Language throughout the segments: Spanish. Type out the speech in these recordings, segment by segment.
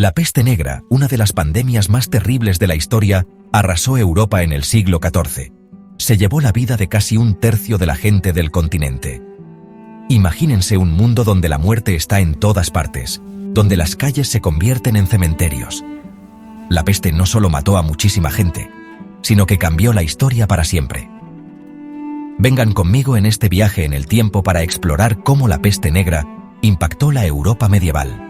La peste negra, una de las pandemias más terribles de la historia, arrasó Europa en el siglo XIV. Se llevó la vida de casi un tercio de la gente del continente. Imagínense un mundo donde la muerte está en todas partes, donde las calles se convierten en cementerios. La peste no solo mató a muchísima gente, sino que cambió la historia para siempre. Vengan conmigo en este viaje en el tiempo para explorar cómo la peste negra impactó la Europa medieval.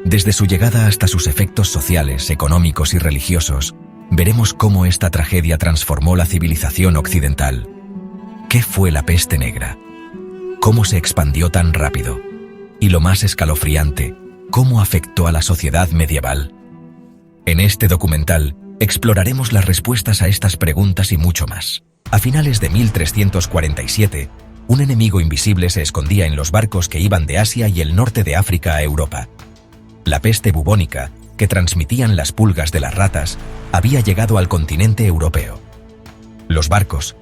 Desde su llegada hasta sus efectos sociales, económicos y religiosos, veremos cómo esta tragedia transformó la civilización occidental. ¿Qué fue la peste negra? ¿Cómo se expandió tan rápido? Y lo más escalofriante, ¿cómo afectó a la sociedad medieval? En este documental, exploraremos las respuestas a estas preguntas y mucho más. A finales de 1347, un enemigo invisible se escondía en los barcos que iban de Asia y el norte de África a Europa. La peste bubónica, que transmitían las pulgas de las ratas, había llegado al continente europeo. Los barcos,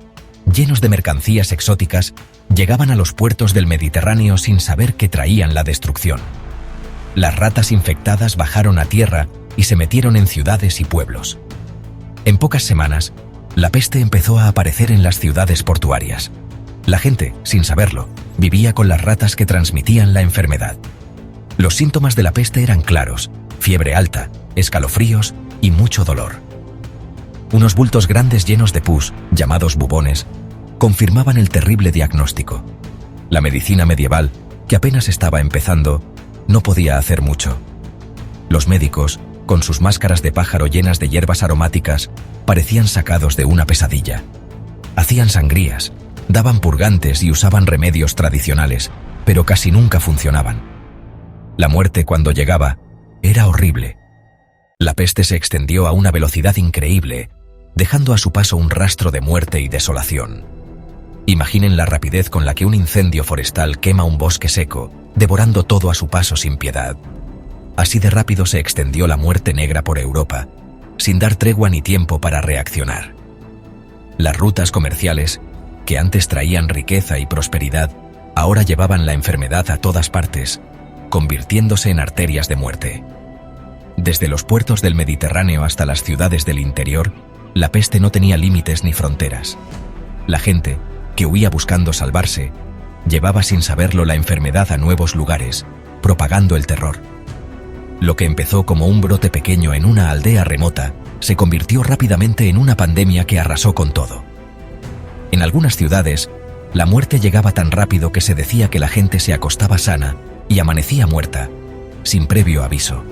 llenos de mercancías exóticas, llegaban a los puertos del Mediterráneo sin saber que traían la destrucción. Las ratas infectadas bajaron a tierra y se metieron en ciudades y pueblos. En pocas semanas, la peste empezó a aparecer en las ciudades portuarias. La gente, sin saberlo, vivía con las ratas que transmitían la enfermedad. Los síntomas de la peste eran claros: fiebre alta, escalofríos y mucho dolor. Unos bultos grandes llenos de pus, llamados bubones, confirmaban el terrible diagnóstico. La medicina medieval, que apenas estaba empezando, no podía hacer mucho. Los médicos, con sus máscaras de pájaro llenas de hierbas aromáticas, parecían sacados de una pesadilla. Hacían sangrías, daban purgantes y usaban remedios tradicionales, pero casi nunca funcionaban. La muerte, cuando llegaba, era horrible. La peste se extendió a una velocidad increíble, dejando a su paso un rastro de muerte y desolación. Imaginen la rapidez con la que un incendio forestal quema un bosque seco, devorando todo a su paso sin piedad. Así de rápido se extendió la muerte negra por Europa, sin dar tregua ni tiempo para reaccionar. Las rutas comerciales, que antes traían riqueza y prosperidad, ahora llevaban la enfermedad a todas partes, convirtiéndose en arterias de muerte. Desde los puertos del Mediterráneo hasta las ciudades del interior, la peste no tenía límites ni fronteras. La gente, que huía buscando salvarse, llevaba sin saberlo la enfermedad a nuevos lugares, propagando el terror. Lo que empezó como un brote pequeño en una aldea remota, se convirtió rápidamente en una pandemia que arrasó con todo. En algunas ciudades, la muerte llegaba tan rápido que se decía que la gente se acostaba sana y amanecía muerta, sin previo aviso.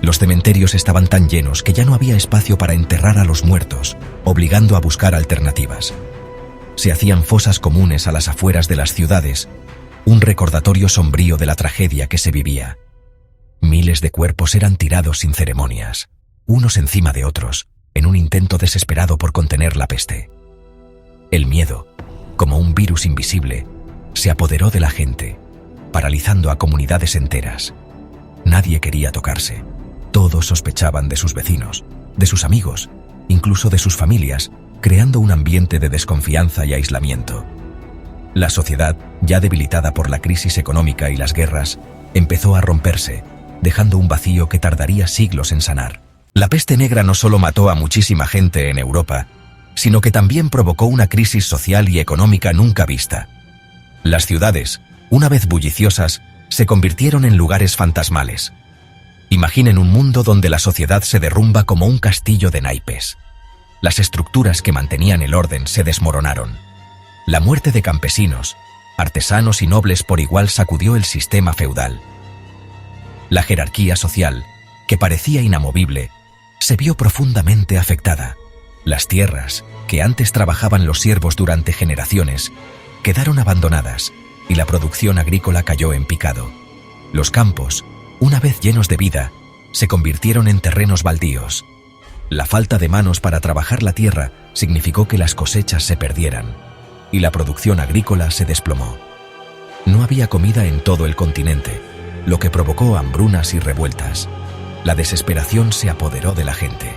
Los cementerios estaban tan llenos que ya no había espacio para enterrar a los muertos, obligando a buscar alternativas. Se hacían fosas comunes a las afueras de las ciudades, un recordatorio sombrío de la tragedia que se vivía. Miles de cuerpos eran tirados sin ceremonias, unos encima de otros, en un intento desesperado por contener la peste. El miedo, como un virus invisible, se apoderó de la gente, paralizando a comunidades enteras. Nadie quería tocarse. Todos sospechaban de sus vecinos, de sus amigos, incluso de sus familias, creando un ambiente de desconfianza y aislamiento. La sociedad, ya debilitada por la crisis económica y las guerras, empezó a romperse, dejando un vacío que tardaría siglos en sanar. La peste negra no solo mató a muchísima gente en Europa, sino que también provocó una crisis social y económica nunca vista. Las ciudades, una vez bulliciosas, se convirtieron en lugares fantasmales. Imaginen un mundo donde la sociedad se derrumba como un castillo de naipes. Las estructuras que mantenían el orden se desmoronaron. La muerte de campesinos, artesanos y nobles por igual sacudió el sistema feudal. La jerarquía social, que parecía inamovible, se vio profundamente afectada. Las tierras, que antes trabajaban los siervos durante generaciones, quedaron abandonadas y la producción agrícola cayó en picado. Los campos, una vez llenos de vida, se convirtieron en terrenos baldíos. La falta de manos para trabajar la tierra significó que las cosechas se perdieran y la producción agrícola se desplomó. No había comida en todo el continente, lo que provocó hambrunas y revueltas. La desesperación se apoderó de la gente.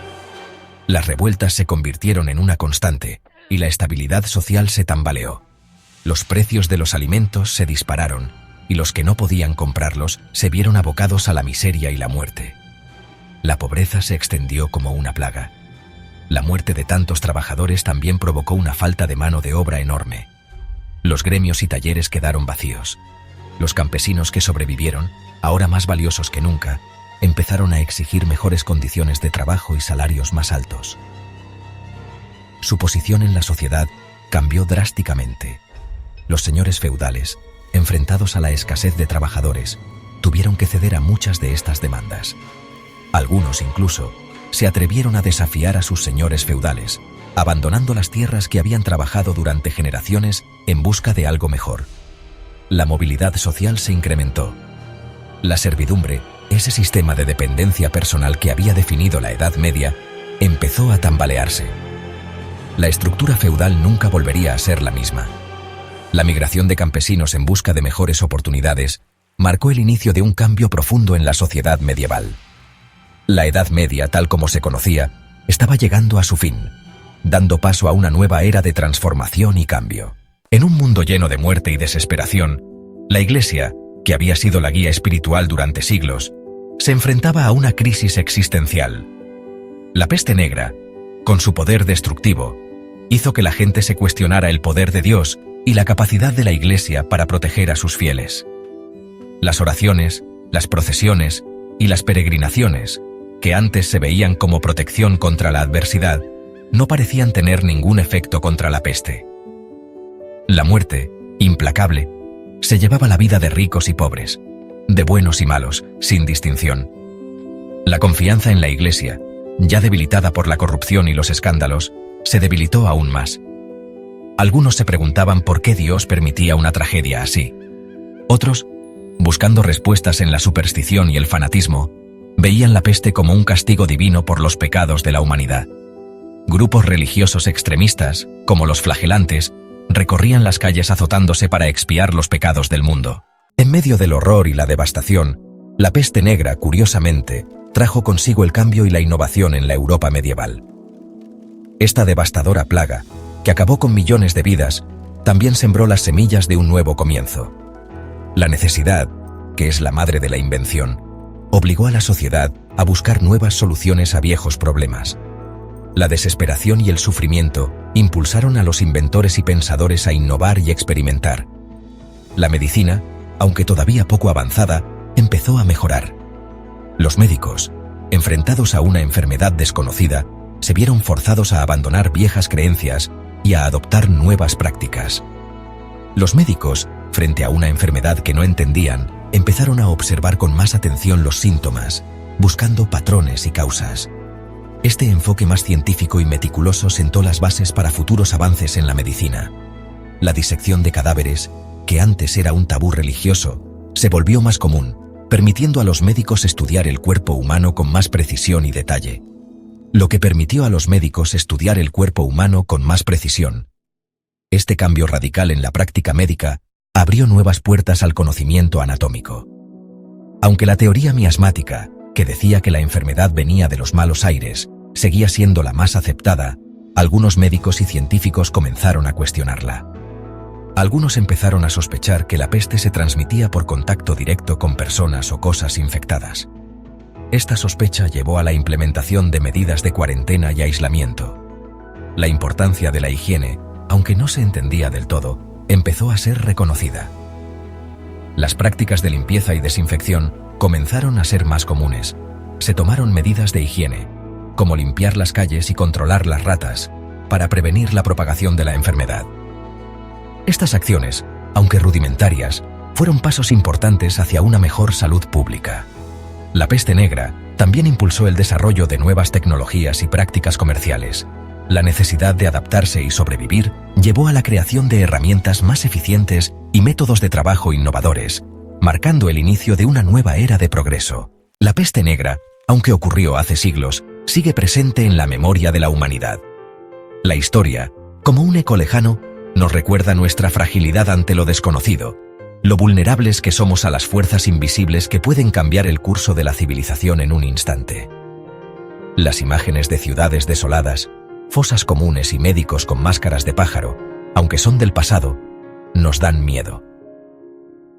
Las revueltas se convirtieron en una constante y la estabilidad social se tambaleó. Los precios de los alimentos se dispararon y los que no podían comprarlos se vieron abocados a la miseria y la muerte. La pobreza se extendió como una plaga. La muerte de tantos trabajadores también provocó una falta de mano de obra enorme. Los gremios y talleres quedaron vacíos. Los campesinos que sobrevivieron, ahora más valiosos que nunca, empezaron a exigir mejores condiciones de trabajo y salarios más altos. Su posición en la sociedad cambió drásticamente. Los señores feudales, enfrentados a la escasez de trabajadores, tuvieron que ceder a muchas de estas demandas. Algunos incluso se atrevieron a desafiar a sus señores feudales, abandonando las tierras que habían trabajado durante generaciones en busca de algo mejor. La movilidad social se incrementó. La servidumbre, ese sistema de dependencia personal que había definido la Edad Media, empezó a tambalearse. La estructura feudal nunca volvería a ser la misma. La migración de campesinos en busca de mejores oportunidades marcó el inicio de un cambio profundo en la sociedad medieval. La Edad Media, tal como se conocía, estaba llegando a su fin, dando paso a una nueva era de transformación y cambio. En un mundo lleno de muerte y desesperación, la Iglesia, que había sido la guía espiritual durante siglos, se enfrentaba a una crisis existencial. La peste negra, con su poder destructivo, hizo que la gente se cuestionara el poder de Dios y la capacidad de la Iglesia para proteger a sus fieles. Las oraciones, las procesiones y las peregrinaciones, que antes se veían como protección contra la adversidad, no parecían tener ningún efecto contra la peste. La muerte, implacable, se llevaba la vida de ricos y pobres, de buenos y malos, sin distinción. La confianza en la Iglesia, ya debilitada por la corrupción y los escándalos, se debilitó aún más. Algunos se preguntaban por qué Dios permitía una tragedia así. Otros, buscando respuestas en la superstición y el fanatismo, veían la peste como un castigo divino por los pecados de la humanidad. Grupos religiosos extremistas, como los flagelantes, recorrían las calles azotándose para expiar los pecados del mundo. En medio del horror y la devastación, la peste negra, curiosamente, trajo consigo el cambio y la innovación en la Europa medieval. Esta devastadora plaga, que acabó con millones de vidas, también sembró las semillas de un nuevo comienzo. La necesidad, que es la madre de la invención, obligó a la sociedad a buscar nuevas soluciones a viejos problemas. La desesperación y el sufrimiento impulsaron a los inventores y pensadores a innovar y experimentar. La medicina, aunque todavía poco avanzada, empezó a mejorar. Los médicos, enfrentados a una enfermedad desconocida, se vieron forzados a abandonar viejas creencias y a adoptar nuevas prácticas. Los médicos, frente a una enfermedad que no entendían, empezaron a observar con más atención los síntomas, buscando patrones y causas. Este enfoque más científico y meticuloso sentó las bases para futuros avances en la medicina. La disección de cadáveres, que antes era un tabú religioso, se volvió más común, permitiendo a los médicos estudiar el cuerpo humano con más precisión y detalle. Lo que permitió a los médicos estudiar el cuerpo humano con más precisión. Este cambio radical en la práctica médica abrió nuevas puertas al conocimiento anatómico. Aunque la teoría miasmática, que decía que la enfermedad venía de los malos aires, seguía siendo la más aceptada, algunos médicos y científicos comenzaron a cuestionarla. Algunos empezaron a sospechar que la peste se transmitía por contacto directo con personas o cosas infectadas. Esta sospecha llevó a la implementación de medidas de cuarentena y aislamiento. La importancia de la higiene, aunque no se entendía del todo, empezó a ser reconocida. Las prácticas de limpieza y desinfección comenzaron a ser más comunes. Se tomaron medidas de higiene, como limpiar las calles y controlar las ratas, para prevenir la propagación de la enfermedad. Estas acciones, aunque rudimentarias, fueron pasos importantes hacia una mejor salud pública. La peste negra también impulsó el desarrollo de nuevas tecnologías y prácticas comerciales. La necesidad de adaptarse y sobrevivir llevó a la creación de herramientas más eficientes y métodos de trabajo innovadores, marcando el inicio de una nueva era de progreso. La peste negra, aunque ocurrió hace siglos, sigue presente en la memoria de la humanidad. La historia, como un eco lejano, nos recuerda nuestra fragilidad ante lo desconocido, lo vulnerables que somos a las fuerzas invisibles que pueden cambiar el curso de la civilización en un instante. Las imágenes de ciudades desoladas, fosas comunes y médicos con máscaras de pájaro, aunque son del pasado, nos dan miedo.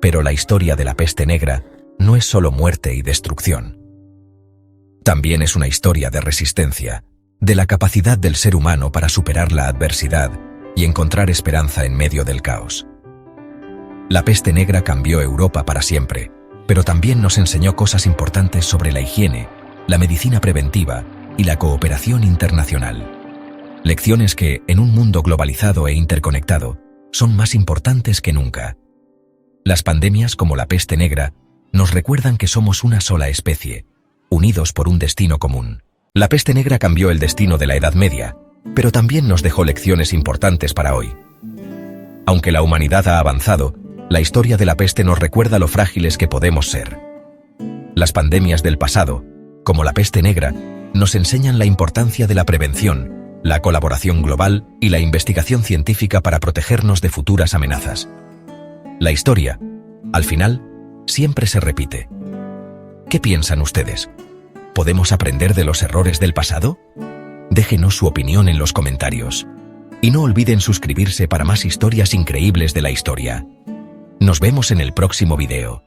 Pero la historia de la peste negra no es solo muerte y destrucción. También es una historia de resistencia, de la capacidad del ser humano para superar la adversidad y encontrar esperanza en medio del caos. La peste negra cambió Europa para siempre, pero también nos enseñó cosas importantes sobre la higiene, la medicina preventiva y la cooperación internacional. Lecciones que, en un mundo globalizado e interconectado, son más importantes que nunca. Las pandemias como la peste negra nos recuerdan que somos una sola especie, unidos por un destino común. La peste negra cambió el destino de la Edad Media, pero también nos dejó lecciones importantes para hoy. Aunque la humanidad ha avanzado, la historia de la peste nos recuerda lo frágiles que podemos ser. Las pandemias del pasado, como la peste negra, nos enseñan la importancia de la prevención, la colaboración global y la investigación científica para protegernos de futuras amenazas. La historia, al final, siempre se repite. ¿Qué piensan ustedes? ¿Podemos aprender de los errores del pasado? Déjenos su opinión en los comentarios. Y no olviden suscribirse para más historias increíbles de la historia. Nos vemos en el próximo video.